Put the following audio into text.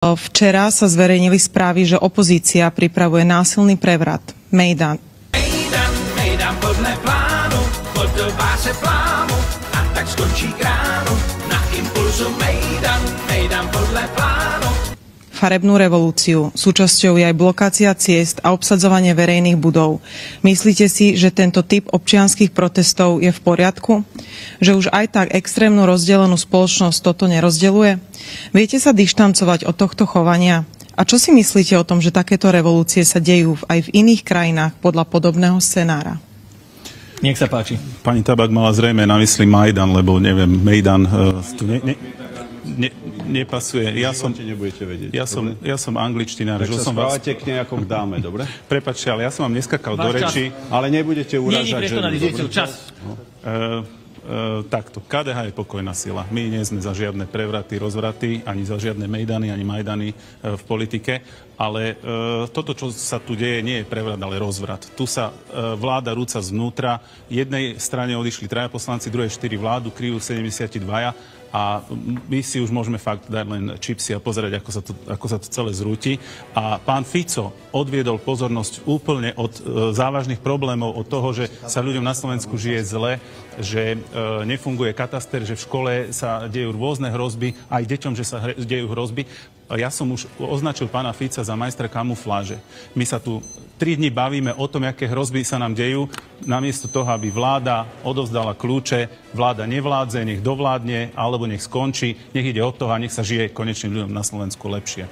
Včera sa zverejnili správy, že opozícia pripravuje násilný prevrat. Mejdan. Mejdan podle plánu, podobá se plánu a tak skončí k ránu. Na impulzu Mejdan podle plánu. Farebnú revolúciu. Súčasťou je aj blokácia ciest a obsadzovanie verejných budov. Myslíte si, že tento typ občianskych protestov je v poriadku? Že už aj tak extrémnu rozdelenú spoločnosť toto nerozdeľuje? Viete sa dištancovať od tohto chovania? A čo si myslíte o tom, že takéto revolúcie sa dejú aj v iných krajinách podľa podobného scenára? Nech sa páči. Pani Tabak mala zrejme na mysli Majdan, lebo neviem, Mejdan tu nepasuje. Ja som angličtinár. Tak sa správate k nejakom dáme, dobre? Prepáčte, ale ja som vám neskakal do reči. Ale nebudete urážať ženu. Takto. KDH je pokojná sila. My nie sme za žiadne prevraty, rozvraty, ani za žiadne Mejdany, ani Majdany v politike. Ale toto, čo sa tu deje, nie je prevrat, ale rozvrat. Tu sa vláda rúca zvnútra. Jednej strane odišli 3 poslanci, druhej 4 vládu, kryjú 72. A my si už môžeme fakt dať len čipsy a pozerať, ako sa to celé zrúti. A pán Fico odviedol pozornosť úplne od závažných problémov, od toho, že sa ľuďom na Slovensku žije zle, že nefunguje kataster, že v škole sa dejú rôzne hrozby, aj deťom, že sa dejú hrozby. Ja som už označil pána Fica za majstra kamufláže. My sa tu 3 dni bavíme o tom, aké hrozby sa nám dejú, namiesto toho, aby vláda odovzdala kľúče, vláda nevládze, nech dovládne, alebo nech skončí, nech ide od toho a nech sa žije konečne ľuďom na Slovensku lepšie.